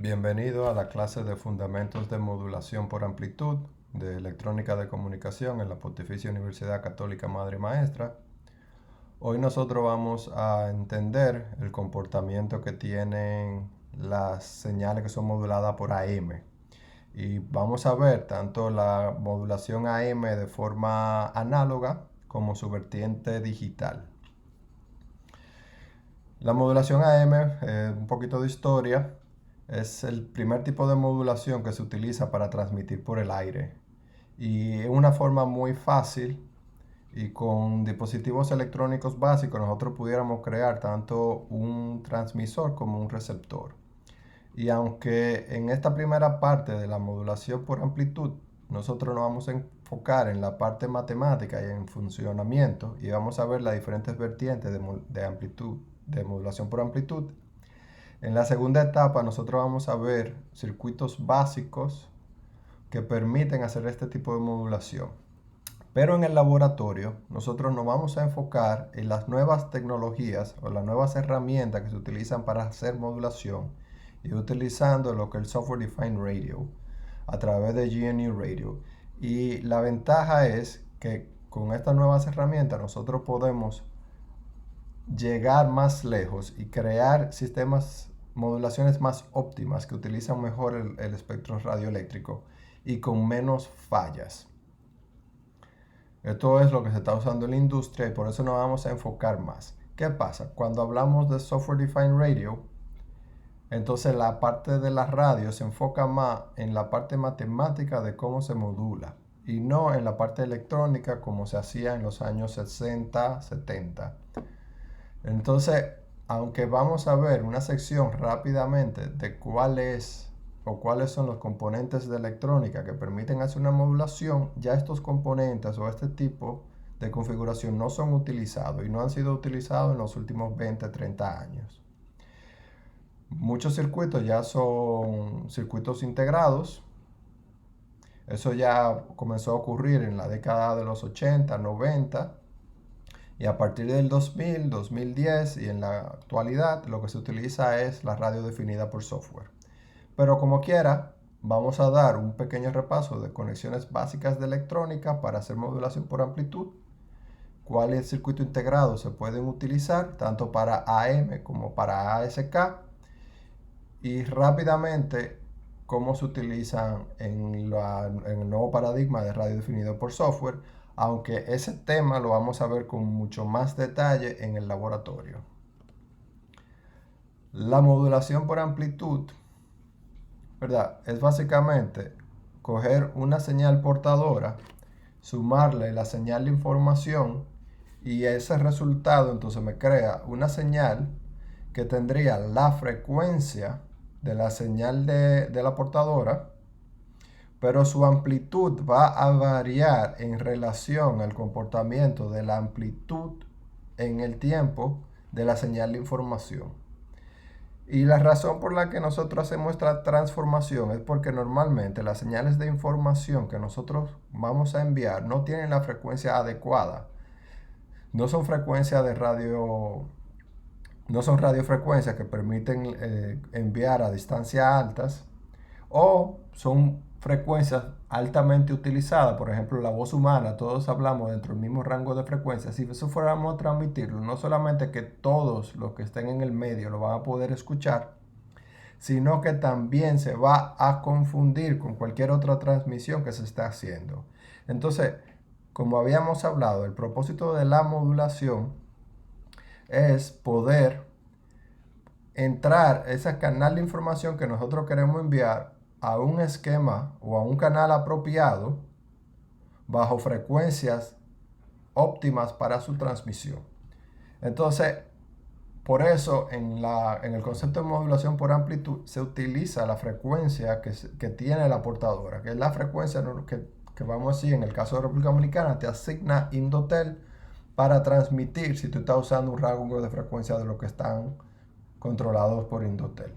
Bienvenido a la clase de Fundamentos de Modulación por Amplitud de Electrónica de Comunicación en la Pontificia Universidad Católica Madre y Maestra. Hoy nosotros vamos a entender el comportamiento que tienen las señales que son moduladas por AM. Y vamos a ver tanto la modulación AM de forma análoga como su vertiente digital. La modulación AM, un poquito de historia. Es el primer tipo de modulación que se utiliza para transmitir por el aire. Y es una forma muy fácil y con dispositivos electrónicos básicos nosotros pudiéramos crear tanto un transmisor como un receptor. Y aunque en esta primera parte de la modulación por amplitud nosotros nos vamos a enfocar en la parte matemática y en funcionamiento y vamos a ver las diferentes vertientes de amplitud, de modulación por amplitud. En la segunda etapa nosotros vamos a ver circuitos básicos que permiten hacer este tipo de modulación. Pero en el laboratorio nosotros nos vamos a enfocar en las nuevas tecnologías o las nuevas herramientas que se utilizan para hacer modulación y utilizando lo que es el Software Defined Radio a través de GNU Radio. Y la ventaja es que con estas nuevas herramientas nosotros podemos llegar más lejos y crear modulaciones más óptimas que utilizan mejor el espectro radioeléctrico y con menos fallas. Esto es lo que se está usando en la industria y por eso nos vamos a enfocar más. ¿Qué pasa? Cuando hablamos de Software Defined Radio, entonces la parte de la radio se enfoca más en la parte matemática de cómo se modula y no en la parte electrónica como se hacía en los años 60, 70. Entonces, aunque vamos a ver una sección rápidamente de cuáles son los componentes de electrónica que permiten hacer una modulación, ya estos componentes o este tipo de configuración no son utilizados y no han sido utilizados en los últimos 20, 30 años. Muchos circuitos ya son circuitos integrados. Eso ya comenzó a ocurrir en la década de los 80, 90. Y a partir del 2000, 2010 y en la actualidad lo que se utiliza es la radio definida por software. Pero como quiera, vamos a dar un pequeño repaso de conexiones básicas de electrónica para hacer modulación por amplitud, cuáles circuitos integrados se pueden utilizar tanto para AM como para ASK y rápidamente cómo se utilizan en el nuevo paradigma de radio definido por software, aunque ese tema lo vamos a ver con mucho más detalle en el laboratorio. La modulación por amplitud, ¿verdad? Es básicamente coger una señal portadora, sumarle la señal de información y ese resultado entonces me crea una señal que tendría la frecuencia de la señal de la portadora, pero su amplitud va a variar en relación al comportamiento de la amplitud en el tiempo de la señal de información. Y la razón por la que nosotros hacemos esta transformación es porque normalmente las señales de información que nosotros vamos a enviar no tienen la frecuencia adecuada. No son frecuencias de radio, no son radiofrecuencias que permiten enviar a distancias altas o son frecuencias altamente utilizadas, por ejemplo la voz humana, todos hablamos dentro del mismo rango de frecuencias. Si eso fuéramos a transmitirlo, no solamente que todos los que estén en el medio lo van a poder escuchar, sino que también se va a confundir con cualquier otra transmisión que se está haciendo. Entonces, como habíamos hablado, el propósito de la modulación es poder entrar ese canal de información que nosotros queremos enviar a un esquema o a un canal apropiado bajo frecuencias óptimas para su transmisión. Entonces, por eso en el concepto de modulación por amplitud se utiliza la frecuencia que tiene la portadora, que es la frecuencia que vamos a decir en el caso de República Dominicana te asigna Indotel para transmitir si tú estás usando un rango de frecuencia de lo que están controlados por Indotel.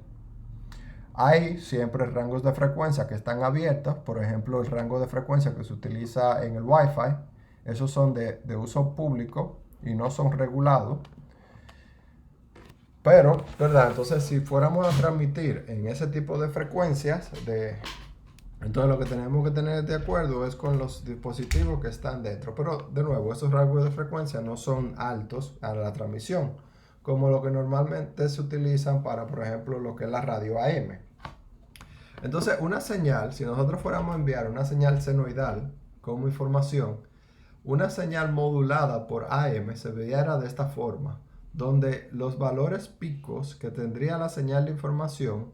Hay siempre rangos de frecuencia que están abiertos, por ejemplo el rango de frecuencia que se utiliza en el Wi-Fi, esos son de uso público y no son regulados. Pero, ¿verdad? Entonces, si fuéramos a transmitir en ese tipo de frecuencias, entonces lo que tenemos que tener de acuerdo es con los dispositivos que están dentro. Pero, de nuevo, esos rangos de frecuencia no son altos a la transmisión, como lo que normalmente se utilizan para, por ejemplo, lo que es la radio AM. Entonces, una señal, si nosotros fuéramos a enviar una señal senoidal como información, una señal modulada por AM se viera de esta forma, donde los valores picos que tendría la señal de información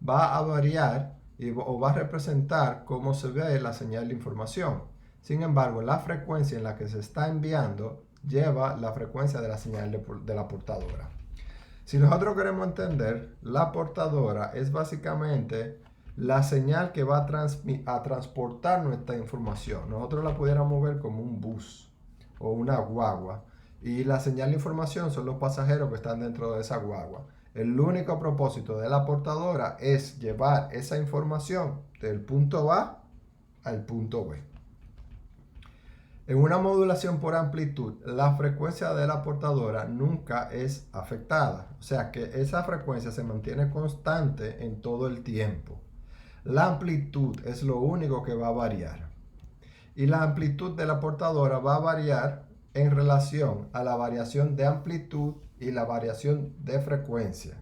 va a variar o va a representar cómo se ve la señal de información. Sin embargo, la frecuencia en la que se está enviando lleva la frecuencia de la señal de la portadora. Si nosotros queremos entender, la portadora es básicamente la señal que va a transportar nuestra información. Nosotros la pudiéramos ver como un bus o una guagua. Y la señal de información son los pasajeros que están dentro de esa guagua. El único propósito de la portadora es llevar esa información del punto A al punto B. En una modulación por amplitud, la frecuencia de la portadora nunca es afectada. O sea que esa frecuencia se mantiene constante en todo el tiempo. La amplitud es lo único que va a variar. Y la amplitud de la portadora va a variar en relación a la variación de amplitud y la variación de frecuencia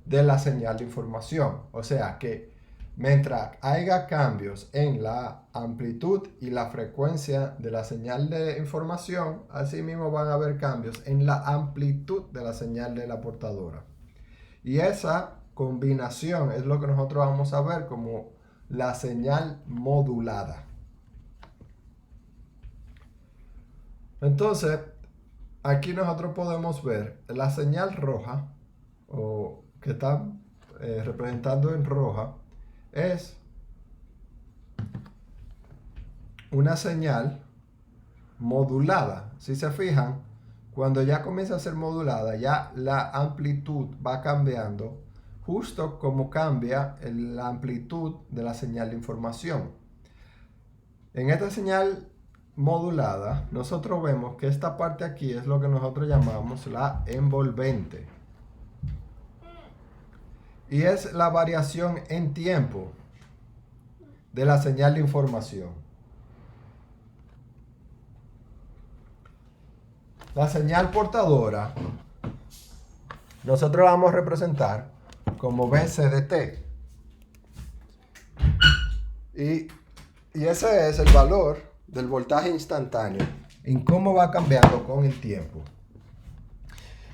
de la señal de información. O sea que mientras haya cambios en la amplitud y la frecuencia de la señal de información, asimismo van a haber cambios en la amplitud de la señal de la portadora. Y esa combinación es lo que nosotros vamos a ver como la señal modulada. Entonces, aquí nosotros podemos ver la señal roja, o que está representando en roja, es una señal modulada. Si se fijan, cuando ya comienza a ser modulada, ya la amplitud va cambiando, justo como cambia la amplitud de la señal de información. En esta señal modulada, nosotros vemos que esta parte aquí es lo que nosotros llamamos la envolvente. Y es la variación en tiempo de la señal de información. La señal portadora, nosotros la vamos a representar como BCDT. Y ese es el valor del voltaje instantáneo en cómo va cambiando con el tiempo.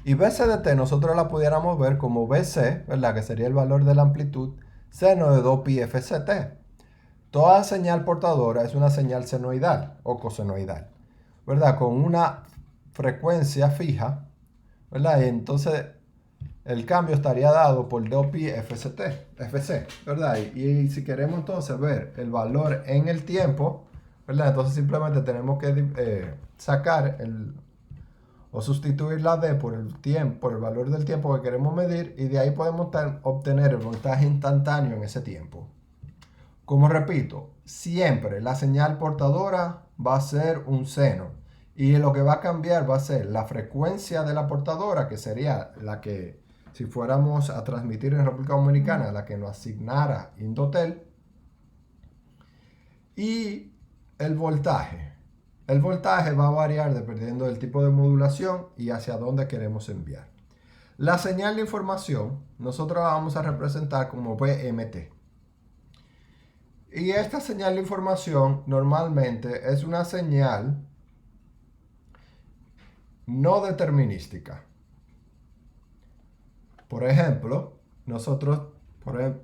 Y BCDT nosotros la pudiéramos ver como BC, ¿verdad? Que sería el valor de la amplitud, seno de 2pi FCT. Toda señal portadora es una señal senoidal o cosenoidal, ¿verdad? Con una frecuencia fija, ¿verdad? Y entonces el cambio estaría dado por 2pi FC, ¿verdad? Y si queremos entonces ver el valor en el tiempo, ¿verdad? Entonces simplemente tenemos que sacar o sustituir la D por el tiempo, por el valor del tiempo que queremos medir, y de ahí podemos obtener el voltaje instantáneo en ese tiempo. Como repito, siempre la señal portadora va a ser un seno, y lo que va a cambiar va a ser la frecuencia de la portadora, que sería la que, si fuéramos a transmitir en República Dominicana, la que nos asignara Indotel, y el voltaje. El voltaje va a variar dependiendo del tipo de modulación y hacia dónde queremos enviar. La señal de información nosotros la vamos a representar como VMT. Y esta señal de información normalmente es una señal no determinística. Por ejemplo, nosotros,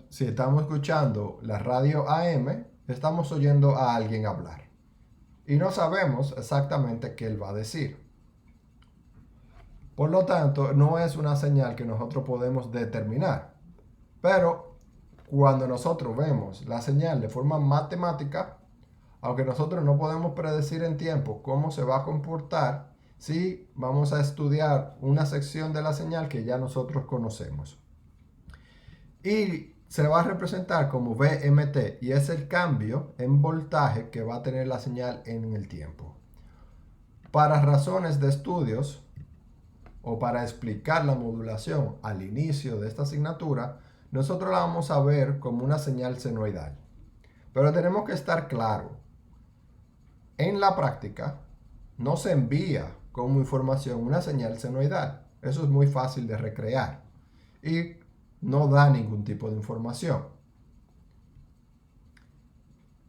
si estamos escuchando la radio AM, estamos oyendo a alguien hablar. Y no sabemos exactamente qué él va a decir. Por lo tanto, no es una señal que nosotros podemos determinar. Pero cuando nosotros vemos la señal de forma matemática, aunque nosotros no podemos predecir en tiempo cómo se va a comportar, sí vamos a estudiar una sección de la señal que ya nosotros conocemos. Y se va a representar como VMT, y es el cambio en voltaje que va a tener la señal en el tiempo. Para razones de estudios o para explicar la modulación al inicio de esta asignatura, nosotros la vamos a ver como una señal senoidal. Pero tenemos que estar claro, en la práctica no se envía como información una señal senoidal. Eso es muy fácil de recrear y no da ningún tipo de información.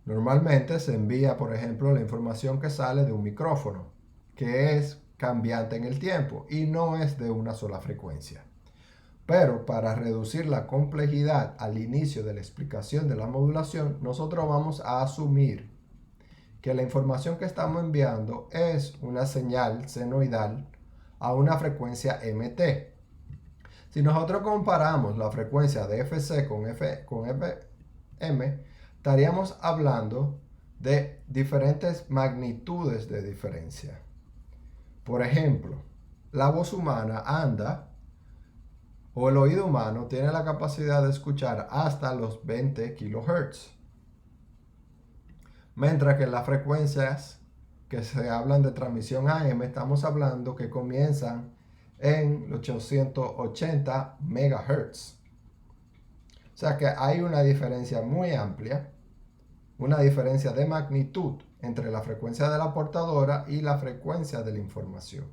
Normalmente se envía, por ejemplo, la información que sale de un micrófono, que es cambiante en el tiempo y no es de una sola frecuencia. Pero para reducir la complejidad al inicio de la explicación de la modulación, nosotros vamos a asumir que la información que estamos enviando es una señal senoidal a una frecuencia MT. Si nosotros comparamos la frecuencia de FC con FM, estaríamos hablando de diferentes magnitudes de diferencia. Por ejemplo, la voz humana anda, o el oído humano tiene la capacidad de escuchar hasta los 20 kHz. Mientras que en las frecuencias que se hablan de transmisión AM, estamos hablando que comienzan en 880 MHz. O sea que hay una diferencia muy amplia, una diferencia de magnitud entre la frecuencia de la portadora y la frecuencia de la información.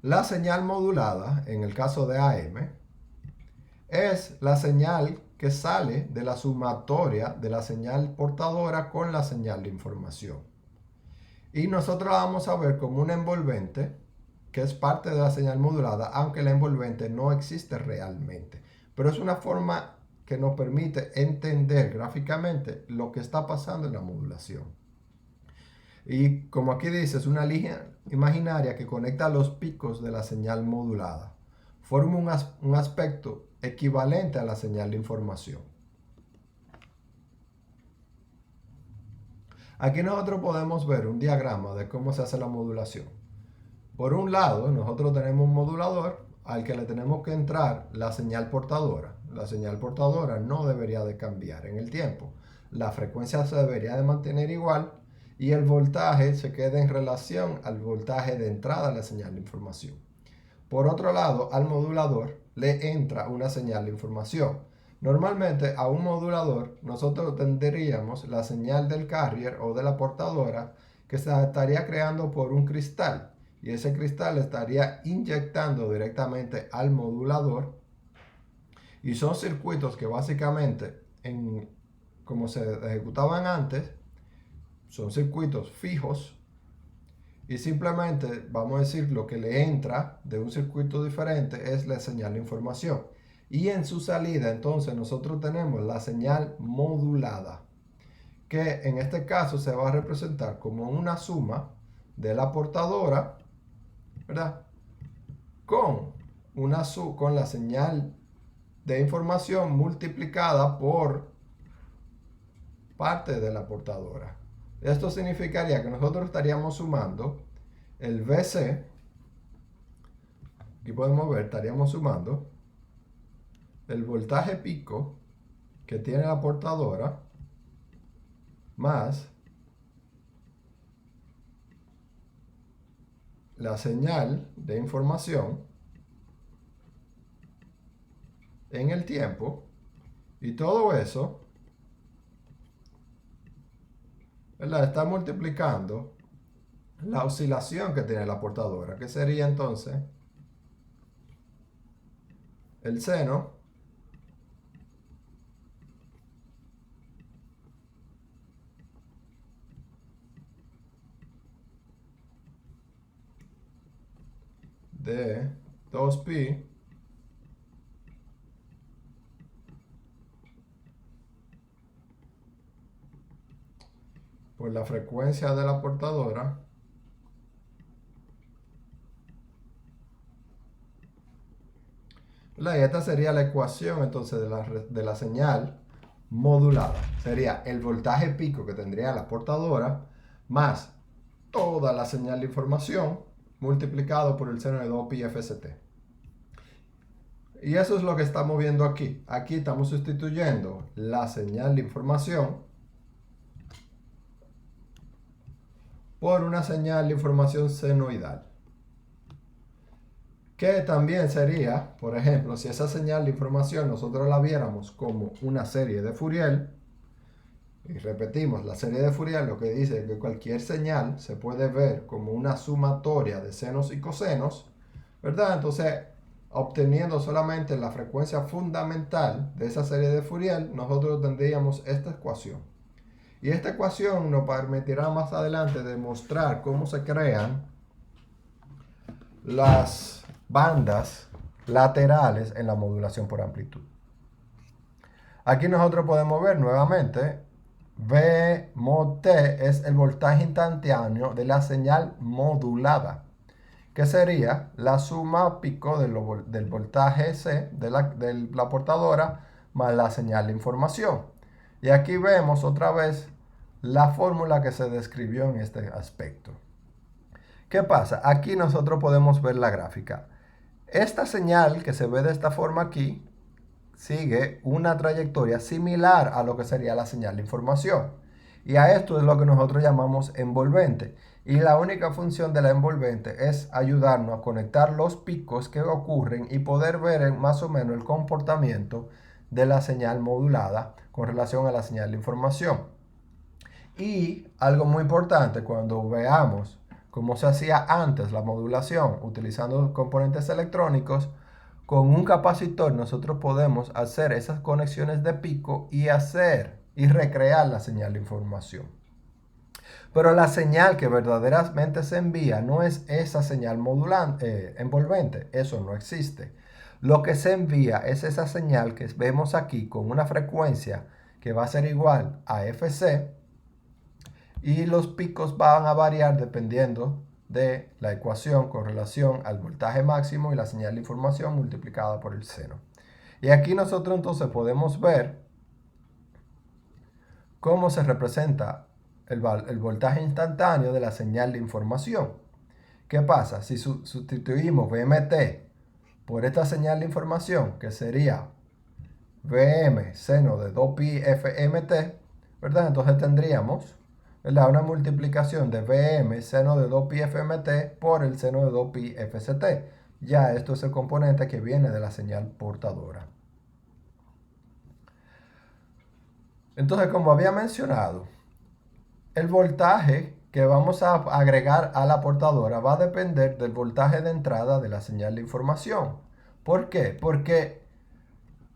La señal modulada, en el caso de AM, es la señal que sale de la sumatoria de la señal portadora con la señal de información. Y nosotros la vamos a ver como una envolvente, que es parte de la señal modulada, aunque la envolvente no existe realmente. Pero es una forma que nos permite entender gráficamente lo que está pasando en la modulación. Y como aquí dice, es una línea imaginaria que conecta los picos de la señal modulada. Forma un aspecto equivalente a la señal de información. Aquí nosotros podemos ver un diagrama de cómo se hace la modulación. Por un lado, nosotros tenemos un modulador al que le tenemos que entrar la señal portadora. La señal portadora no debería de cambiar en el tiempo. La frecuencia se debería de mantener igual y el voltaje se queda en relación al voltaje de entrada a la señal de información. Por otro lado, al modulador le entra una señal de información. Normalmente a un modulador nosotros tendríamos la señal del carrier o de la portadora que se estaría creando por un cristal y ese cristal estaría inyectando directamente al modulador y son circuitos que básicamente como se ejecutaban antes son circuitos fijos y simplemente vamos a decir lo que le entra de un circuito diferente es la señal de información. Y en su salida entonces nosotros tenemos la señal modulada, que en este caso se va a representar como una suma de la portadora, ¿verdad? Con la señal de información multiplicada por parte de la portadora. Esto significaría que nosotros estaríamos sumando el VC, aquí podemos ver, estaríamos sumando el voltaje pico que tiene la portadora más la señal de información en el tiempo, y todo eso, ¿verdad?, está multiplicando la oscilación que tiene la portadora, que sería entonces el seno de 2pi por la frecuencia de la portadora y esta sería la ecuación entonces de la señal modulada. Sería el voltaje pico que tendría la portadora más toda la señal de información multiplicado por el seno de 2pi FCT. Y eso es lo que estamos viendo aquí. Aquí estamos sustituyendo la señal de información por una señal de información senoidal. Que también sería, por ejemplo, si esa señal de información nosotros la viéramos como una serie de Fourier, y repetimos, la serie de Fourier lo que dice es que cualquier señal se puede ver como una sumatoria de senos y cosenos, ¿verdad? Entonces, obteniendo solamente la frecuencia fundamental de esa serie de Fourier, nosotros tendríamos esta ecuación. Y esta ecuación nos permitirá más adelante demostrar cómo se crean las bandas laterales en la modulación por amplitud. Aquí nosotros podemos ver nuevamente, V mod T es el voltaje instantáneo de la señal modulada, que sería la suma pico del voltaje C de la portadora más la señal de información. Y aquí vemos otra vez la fórmula que se describió en este aspecto. ¿Qué pasa? Aquí nosotros podemos ver la gráfica. Esta señal que se ve de esta forma aquí sigue una trayectoria similar a lo que sería la señal de información. Y a esto es lo que nosotros llamamos envolvente. Y la única función de la envolvente es ayudarnos a conectar los picos que ocurren y poder ver más o menos el comportamiento de la señal modulada con relación a la señal de información. Y algo muy importante, cuando veamos cómo se hacía antes la modulación utilizando componentes electrónicos, con un capacitor nosotros podemos hacer esas conexiones de pico y recrear la señal de información. Pero la señal que verdaderamente se envía no es esa señal modulante, envolvente, eso no existe. Lo que se envía es esa señal que vemos aquí con una frecuencia que va a ser igual a Fc, y los picos van a variar dependiendo de la ecuación con relación al voltaje máximo y la señal de información multiplicada por el seno. Y aquí nosotros entonces podemos ver cómo se representa el voltaje instantáneo de la señal de información. ¿Qué pasa? Si sustituimos VMT por esta señal de información, que sería Vm seno de 2pi fmt, ¿verdad? Entonces tendríamos, ¿verdad?, una multiplicación de Vm seno de 2pi fmt por el seno de 2pi fct. Ya esto es el componente que viene de la señal portadora. Entonces, como había mencionado, el voltaje que vamos a agregar a la portadora va a depender del voltaje de entrada de la señal de información. ¿Por qué? Porque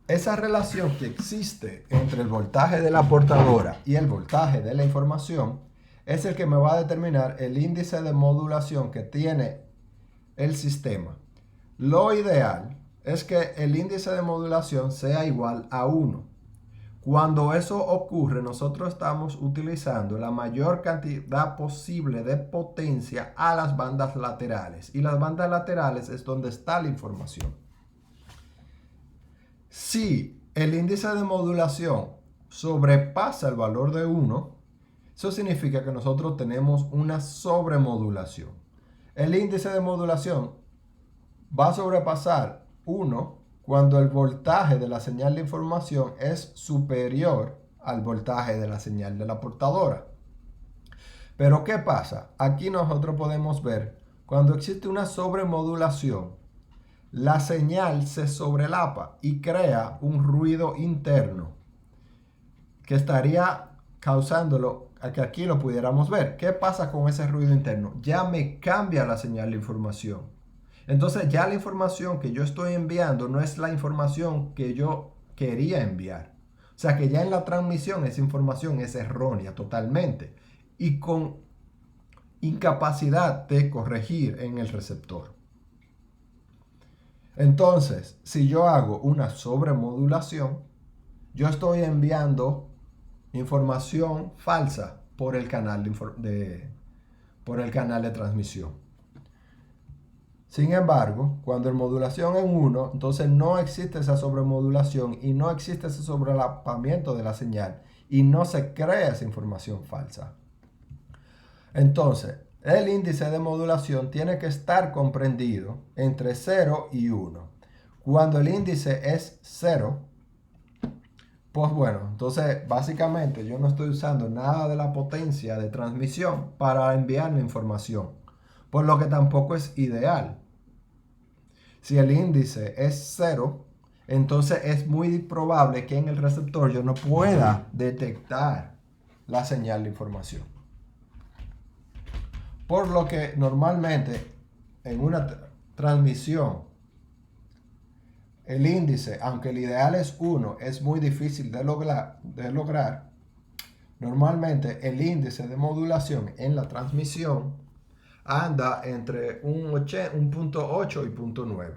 esa relación que existe entre el voltaje de la portadora y el voltaje de la información es el que me va a determinar el índice de modulación que tiene el sistema. Lo ideal es que el índice de modulación sea igual a 1. Cuando eso ocurre, nosotros estamos utilizando la mayor cantidad posible de potencia a las bandas laterales. Y las bandas laterales es donde está la información. Si el índice de modulación sobrepasa el valor de 1, eso significa que nosotros tenemos una sobremodulación. El índice de modulación va a sobrepasar 1 cuando el voltaje de la señal de información es superior al voltaje de la señal de la portadora. Pero ¿qué pasa? Aquí nosotros podemos ver cuando existe una sobremodulación, la señal se sobrelapa y crea un ruido interno que estaría causándolo a que aquí lo pudiéramos ver. ¿Qué pasa con ese ruido interno? Ya me cambia la señal de información. Entonces ya la información que yo estoy enviando no es la información que yo quería enviar. O sea que ya en la transmisión esa información es errónea totalmente y con incapacidad de corregir en el receptor. Entonces, si yo hago una sobremodulación, yo estoy enviando información falsa por el canal de transmisión. Sin embargo, cuando el modulación es 1, entonces no existe esa sobremodulación y no existe ese sobrelapamiento de la señal y no se crea esa información falsa. Entonces, el índice de modulación tiene que estar comprendido entre 0 y 1. Cuando el índice es 0, Pues bueno, entonces básicamente yo no estoy usando nada de la potencia de transmisión para enviar la información, por lo que tampoco es ideal. Si el índice es cero, entonces es muy probable que en el receptor yo no pueda detectar la señal de información. Por lo que normalmente en una transmisión el índice, aunque el ideal es 1, es muy difícil de lograr. Normalmente el índice de modulación en la transmisión anda entre un 0.8 y 0.9.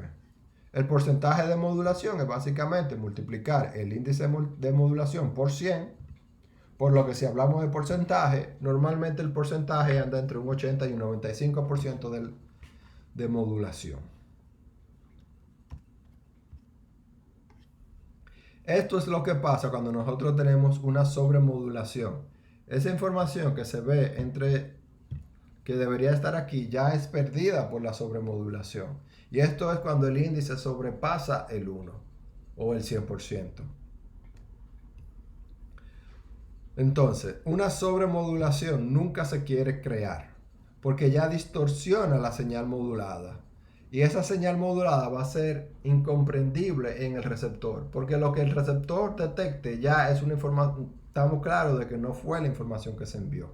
El porcentaje de modulación es básicamente multiplicar el índice de modulación por 100, por lo que si hablamos de porcentaje, normalmente el porcentaje anda entre un 80 y un 95% de modulación. Esto es lo que pasa cuando nosotros tenemos una sobremodulación. Esa información que se ve que debería estar aquí ya es perdida por la sobremodulación. Y esto es cuando el índice sobrepasa el 1 o el 100%. Entonces, una sobremodulación nunca se quiere crear porque ya distorsiona la señal modulada. Y esa señal modulada va a ser incomprendible en el receptor, porque lo que el receptor detecte ya es una información, estamos claros de que no fue la información que se envió.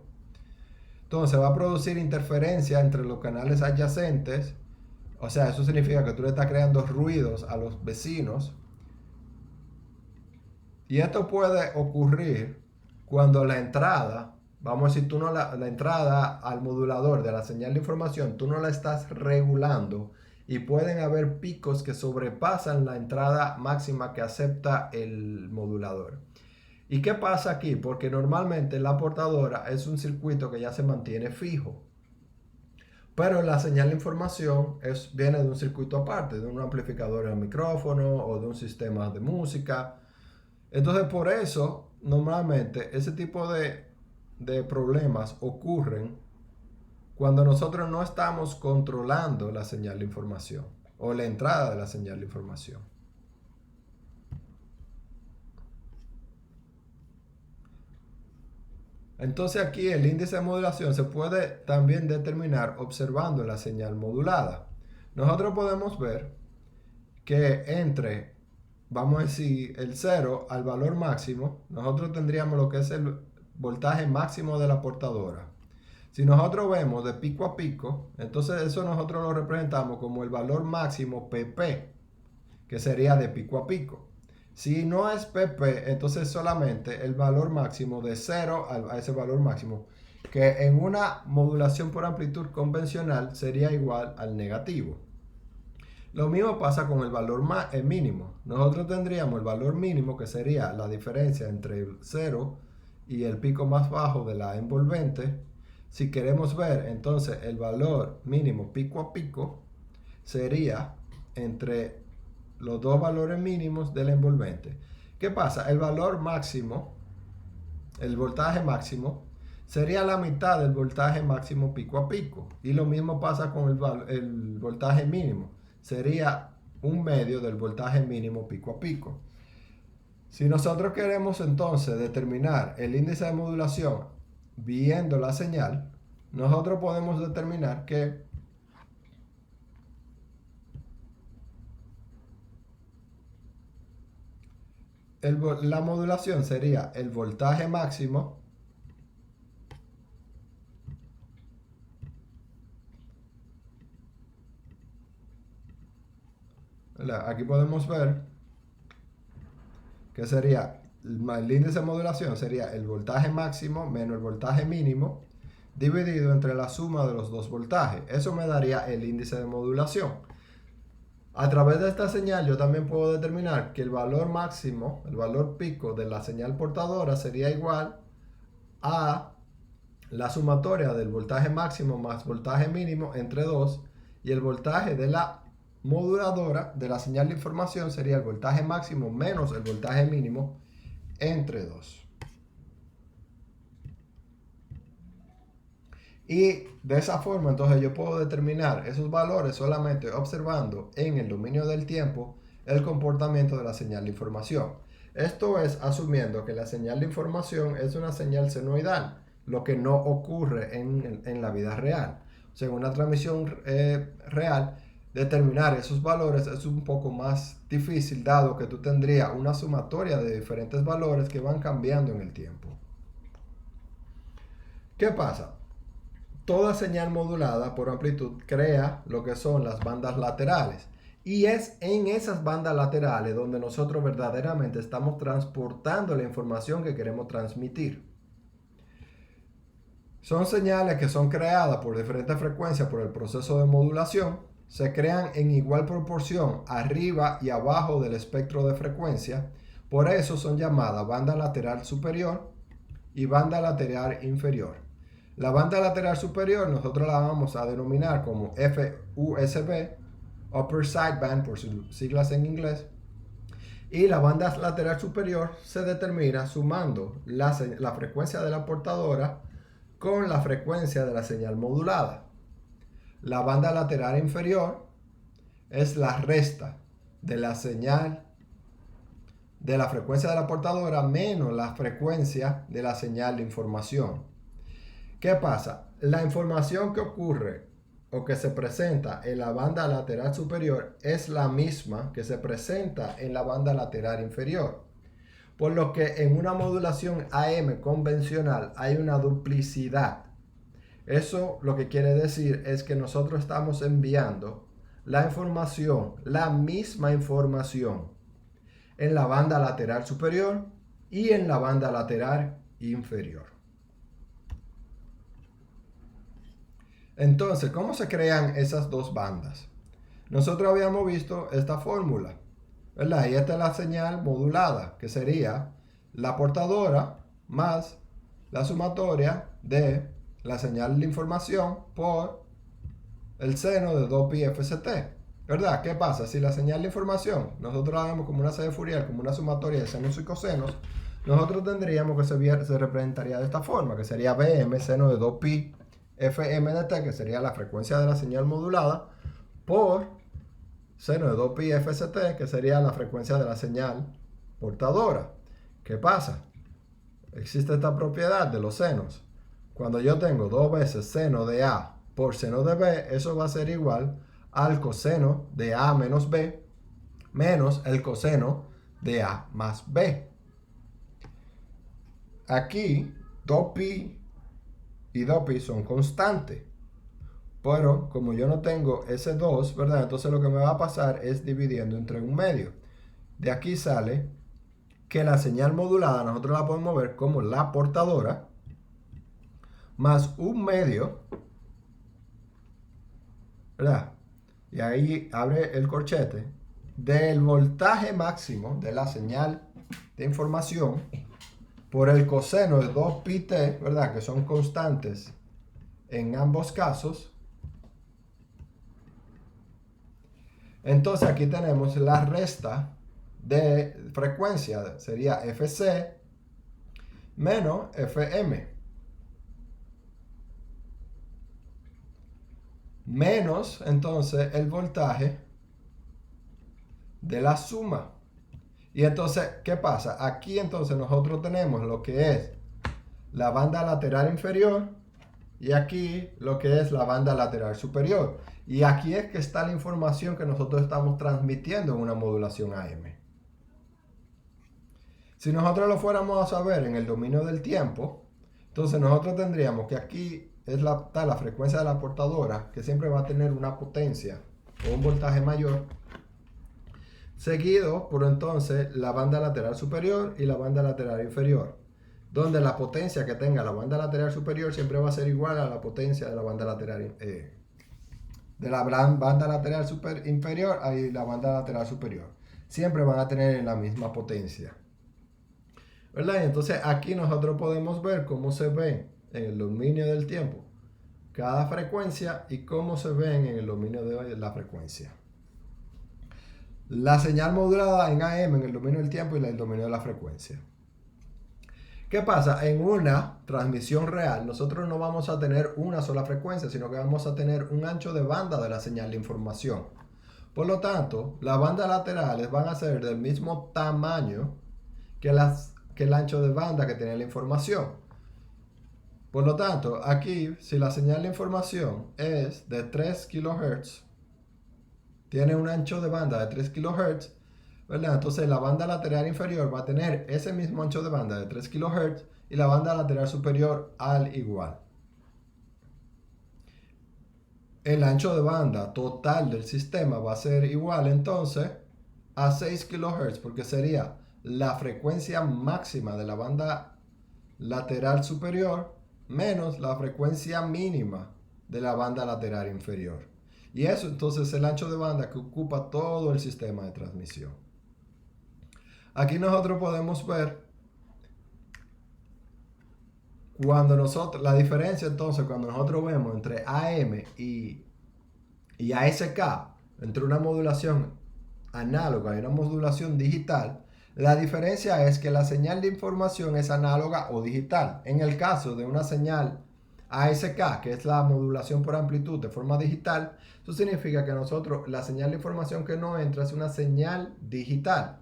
Entonces va a producir interferencia entre los canales adyacentes, o sea, eso significa que tú le estás creando ruidos a los vecinos. Y esto puede ocurrir cuando la entrada, vamos a decir, la entrada al modulador de la señal de información, tú no la estás regulando y pueden haber picos que sobrepasan la entrada máxima que acepta el modulador. ¿Y qué pasa aquí? Porque normalmente la portadora es un circuito que ya se mantiene fijo. Pero la señal de información viene de un circuito aparte, de un amplificador de micrófono o de un sistema de música. Entonces por eso normalmente ese tipo de problemas ocurren cuando nosotros no estamos controlando la señal de información o la entrada de la señal de información. Entonces aquí el índice de modulación se puede también determinar observando la señal modulada. Nosotros podemos ver que entre, vamos a decir, el 0 al valor máximo, nosotros tendríamos lo que es el voltaje máximo de la portadora. Si nosotros vemos de pico a pico, entonces eso nosotros lo representamos como el valor máximo PP, que sería de pico a pico. Si no es PP, entonces solamente el valor máximo de 0 a ese valor máximo, que en una modulación por amplitud convencional sería igual al negativo. Lo mismo pasa con el valor mínimo. Nosotros tendríamos el valor mínimo, que sería la diferencia entre el 0 y el pico más bajo de la envolvente. Si queremos ver entonces el valor mínimo pico a pico, sería entre los dos valores mínimos del envolvente. ¿Qué pasa? El valor máximo, el voltaje máximo, sería la mitad del voltaje máximo pico a pico. Y lo mismo pasa con el voltaje mínimo. Sería un medio del voltaje mínimo pico a pico. Si nosotros queremos entonces determinar el índice de modulación viendo la señal, nosotros podemos determinar que la modulación sería el voltaje máximo aquí podemos ver que sería el índice de modulación sería el voltaje máximo menos el voltaje mínimo dividido entre la suma de los dos voltajes. Eso me daría el índice de modulación. A través de esta señal yo también puedo determinar que el valor máximo, el valor pico de la señal portadora sería igual a la sumatoria del voltaje máximo más voltaje mínimo entre 2 y el voltaje de la moduladora de la señal de información sería el voltaje máximo menos el voltaje mínimo entre 2. Y de esa forma entonces yo puedo determinar esos valores solamente observando en el dominio del tiempo el comportamiento de la señal de información. Esto es asumiendo que la señal de información es una señal senoidal, lo que no ocurre en la vida real. O sea, en una transmisión real, determinar esos valores es un poco más difícil, dado que tú tendrías una sumatoria de diferentes valores que van cambiando en el tiempo. ¿Qué pasa? Toda señal modulada por amplitud crea lo que son las bandas laterales. Y es en esas bandas laterales donde nosotros verdaderamente estamos transportando la información que queremos transmitir. Son señales que son creadas por diferentes frecuencias por el proceso de modulación. Se crean en igual proporción arriba y abajo del espectro de frecuencia. Por eso son llamadas banda lateral superior y banda lateral inferior. La banda lateral superior nosotros la vamos a denominar como FUSB, Upper Sideband por sus siglas en inglés. Y la banda lateral superior se determina sumando la frecuencia de la portadora con la frecuencia de la señal modulada. La banda lateral inferior es la resta de la señal de la frecuencia de la portadora menos la frecuencia de la señal de información. ¿Qué pasa? La información que ocurre o que se presenta en la banda lateral superior es la misma que se presenta en la banda lateral inferior. Por lo que en una modulación AM convencional hay una duplicidad. Eso lo que quiere decir es que nosotros estamos enviando la información, la misma información, en la banda lateral superior y en la banda lateral inferior. Entonces, ¿cómo se crean esas dos bandas? Nosotros habíamos visto esta fórmula, ¿verdad? Y esta es la señal modulada, que sería la portadora más la sumatoria de la señal de información por el seno de 2pi FCT, ¿verdad? ¿Qué pasa? Si la señal de información nosotros la vemos como una serie de Fourier, como una sumatoria de senos y cosenos, nosotros tendríamos que se representaría de esta forma, que sería Bm seno de 2pi Fm de t, que sería la frecuencia de la señal modulada, por seno de 2pi FCT, que sería la frecuencia de la señal portadora. ¿Qué pasa? Existe esta propiedad de los senos. Cuando yo tengo 2 veces seno de A por seno de B, eso va a ser igual al coseno de A menos B menos el coseno de A más B. Aquí 2pi y 2pi son constantes. Pero como yo no tengo ese 2, ¿verdad? Entonces lo que me va a pasar es dividiendo entre un medio. De aquí sale que la señal modulada nosotros la podemos ver como la portadora más un medio, ¿verdad? Y ahí abre el corchete del voltaje máximo de la señal de información por el coseno de 2πt, ¿verdad? Que son constantes en ambos casos. Entonces aquí tenemos la resta de frecuencia, sería Fc menos Fm, menos entonces el voltaje de la suma. Y entonces, ¿qué pasa? Aquí entonces nosotros tenemos lo que es la banda lateral inferior y aquí lo que es la banda lateral superior. Y aquí es que está la información que nosotros estamos transmitiendo en una modulación AM. Si nosotros lo fuéramos a saber en el dominio del tiempo, entonces nosotros tendríamos que aquí está la frecuencia de la portadora, que siempre va a tener una potencia o un voltaje mayor, seguido por entonces la banda lateral superior y la banda lateral inferior, donde la potencia que tenga la banda lateral superior siempre va a ser igual a la potencia de la banda lateral banda lateral inferior y la banda lateral superior. Siempre van a tener la misma potencia, ¿verdad? Y entonces aquí nosotros podemos ver cómo se ve en el dominio del tiempo cada frecuencia y cómo se ven en el dominio de la frecuencia. La señal modulada en AM en el dominio del tiempo y en el dominio de la frecuencia. ¿Qué pasa? En una transmisión real nosotros no vamos a tener una sola frecuencia, sino que vamos a tener un ancho de banda de la señal de información. Por lo tanto, las bandas laterales van a ser del mismo tamaño que el ancho de banda que tiene la información. Por lo tanto, aquí, si la señal de información es de 3 kHz, tiene un ancho de banda de 3 kHz, ¿verdad? Entonces la banda lateral inferior va a tener ese mismo ancho de banda de 3 kHz y la banda lateral superior al igual. El ancho de banda total del sistema va a ser igual entonces a 6 kHz, porque sería la frecuencia máxima de la banda lateral superior menos la frecuencia mínima de la banda lateral inferior. Y eso entonces es el ancho de banda que ocupa todo el sistema de transmisión. Aquí nosotros podemos ver la diferencia entonces cuando nosotros vemos entre AM y ASK, entre una modulación análoga y una modulación digital, la diferencia es que la señal de información es análoga o digital. En el caso de una señal ASK, que es la modulación por amplitud de forma digital, eso significa que nosotros, la señal de información que no entra es una señal digital,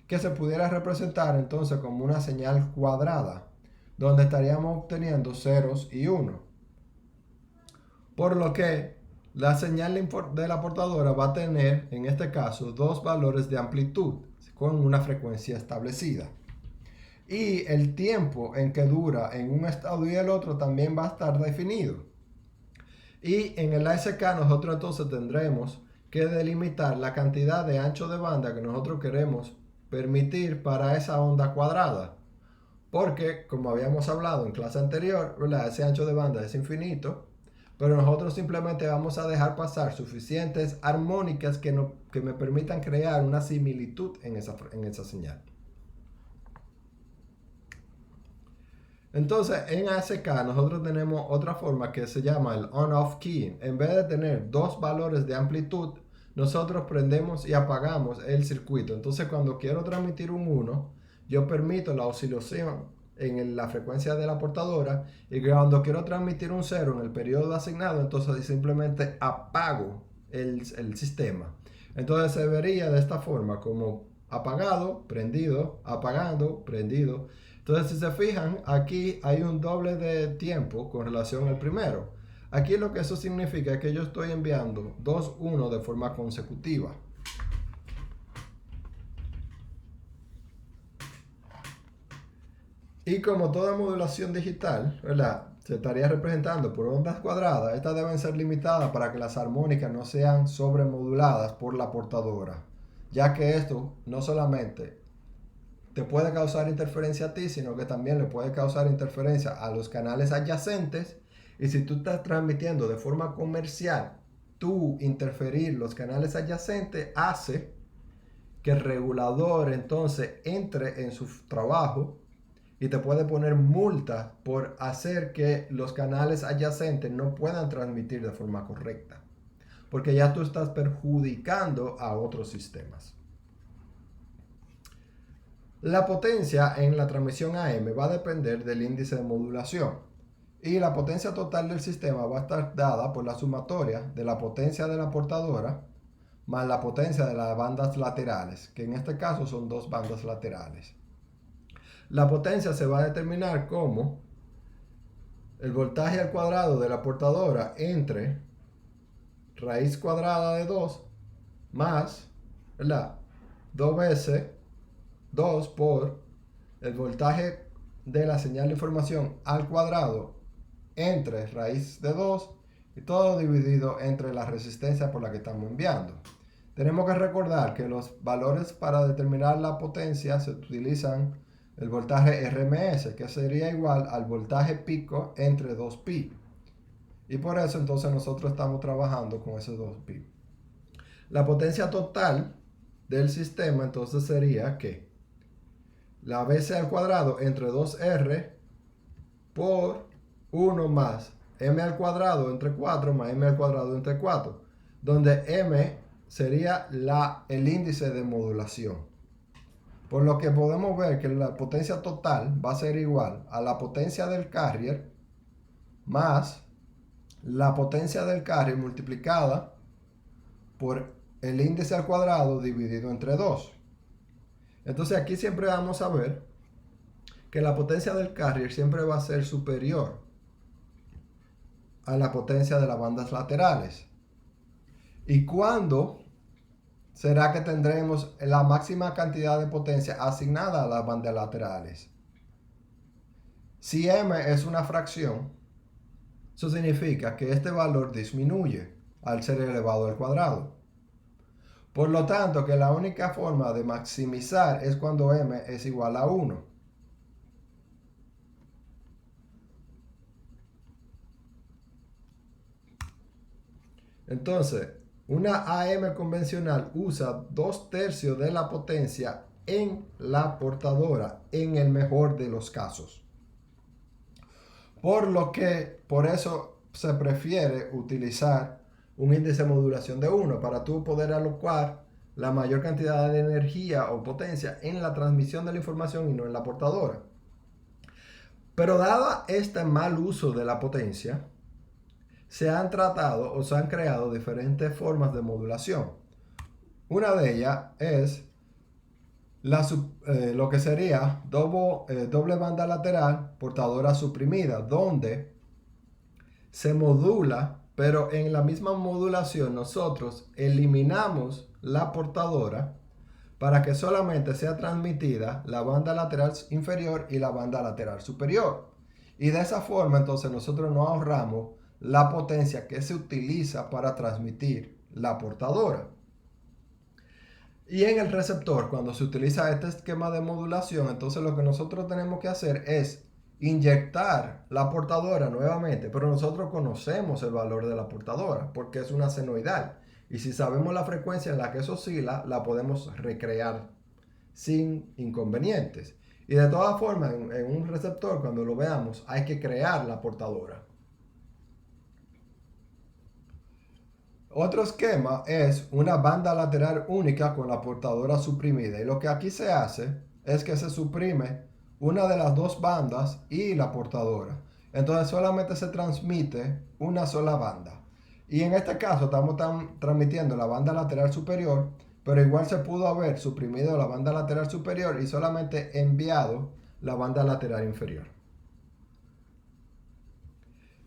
que se pudiera representar entonces como una señal cuadrada, donde estaríamos obteniendo ceros y unos. Por lo que la señal de la portadora va a tener, en este caso, dos valores de amplitud con una frecuencia establecida. Y el tiempo en que dura en un estado y el otro también va a estar definido. Y en el ASK nosotros entonces tendremos que delimitar la cantidad de ancho de banda que nosotros queremos permitir para esa onda cuadrada. Porque, como habíamos hablado en clase anterior, ¿verdad? Ese ancho de banda es infinito, pero nosotros simplemente vamos a dejar pasar suficientes armónicas que me permitan crear una similitud en esa señal. Entonces, en ASK nosotros tenemos otra forma que se llama el on-off keying. En vez de tener dos valores de amplitud, nosotros prendemos y apagamos el circuito. Entonces, cuando quiero transmitir un 1, yo permito la oscilación en la frecuencia de la portadora, y cuando quiero transmitir un 0 en el periodo asignado, entonces simplemente apago el sistema. Entonces se vería de esta forma, como apagado, prendido, apagando, prendido. Entonces, si se fijan, aquí hay un doble de tiempo con relación al primero. Aquí lo que eso significa es que yo estoy enviando 2, 1 de forma consecutiva. Y como toda modulación digital, ¿verdad?, se estaría representando por ondas cuadradas, estas deben ser limitadas para que las armónicas no sean sobremoduladas por la portadora, ya que esto no solamente te puede causar interferencia a ti, sino que también le puede causar interferencia a los canales adyacentes. Y si tú estás transmitiendo de forma comercial, tú interferir los canales adyacentes hace que el regulador entonces entre en su trabajo y te puede poner multa por hacer que los canales adyacentes no puedan transmitir de forma correcta, porque ya tú estás perjudicando a otros sistemas. La potencia en la transmisión AM va a depender del índice de modulación, y la potencia total del sistema va a estar dada por la sumatoria de la potencia de la portadora más la potencia de las bandas laterales, que en este caso son dos bandas laterales. La potencia se va a determinar como el voltaje al cuadrado de la portadora entre raíz cuadrada de 2 más, ¿verdad?, 2 veces 2 por el voltaje de la señal de información al cuadrado entre raíz de 2 y todo dividido entre la resistencia por la que estamos enviando. Tenemos que recordar que los valores para determinar la potencia se utilizan el voltaje RMS, que sería igual al voltaje pico entre 2pi. Y por eso entonces nosotros estamos trabajando con ese 2pi. La potencia total del sistema entonces sería que la BC al cuadrado entre 2R por 1 más M al cuadrado entre 4 más M al cuadrado entre 4, donde M sería el índice de modulación. Por lo que podemos ver que la potencia total va a ser igual a la potencia del carrier más la potencia del carrier multiplicada por el índice al cuadrado dividido entre 2. Entonces aquí siempre vamos a ver que la potencia del carrier siempre va a ser superior a la potencia de las bandas laterales. ¿Y cuándo será que tendremos la máxima cantidad de potencia asignada a las bandas laterales? Si m es una fracción, eso significa que este valor disminuye al ser elevado al cuadrado. Por lo tanto, que la única forma de maximizar es cuando m es igual a 1. Entonces, una AM convencional usa 2/3 de la potencia en la portadora, en el mejor de los casos. Por eso se prefiere utilizar un índice de modulación de 1 para tú poder alocar la mayor cantidad de energía o potencia en la transmisión de la información y no en la portadora. Pero dada este mal uso de la potencia, se han tratado o se han creado diferentes formas de modulación. Una de ellas es lo que sería doble banda lateral portadora suprimida, donde se modula, pero en la misma modulación nosotros eliminamos la portadora para que solamente sea transmitida la banda lateral inferior y la banda lateral superior. Y de esa forma entonces nosotros nos ahorramos la potencia que se utiliza para transmitir la portadora. Y en el receptor, cuando se utiliza este esquema de modulación, entonces lo que nosotros tenemos que hacer es inyectar la portadora nuevamente, pero nosotros conocemos el valor de la portadora porque es una senoidal. Y si sabemos la frecuencia en la que eso oscila, la podemos recrear sin inconvenientes. Y de todas formas, en un receptor, cuando lo veamos, hay que crear la portadora. Otro esquema es una banda lateral única con la portadora suprimida. Y lo que aquí se hace es que se suprime una de las dos bandas y la portadora. Entonces solamente se transmite una sola banda. Y en este caso estamos transmitiendo la banda lateral superior, pero igual se pudo haber suprimido la banda lateral superior y solamente enviado la banda lateral inferior.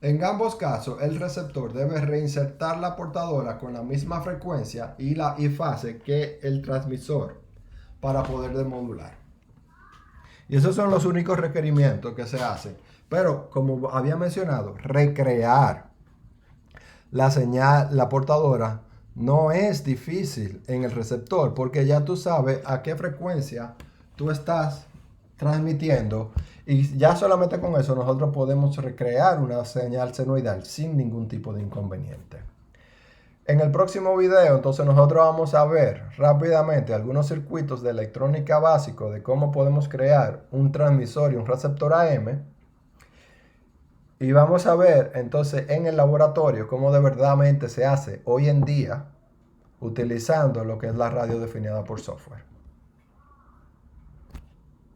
En ambos casos, el receptor debe reinsertar la portadora con la misma frecuencia y fase que el transmisor para poder desmodular. Y esos son los únicos requerimientos que se hacen. Pero, como había mencionado, recrear la señal, la portadora, no es difícil en el receptor porque ya tú sabes a qué frecuencia tú estás transmitiendo y ya solamente con eso nosotros podemos recrear una señal senoidal sin ningún tipo de inconveniente. En el próximo video entonces nosotros vamos a ver rápidamente algunos circuitos de electrónica básicos de cómo podemos crear un transmisor y un receptor AM y vamos a ver entonces en el laboratorio cómo de verdad se hace hoy en día utilizando lo que es la radio definida por software.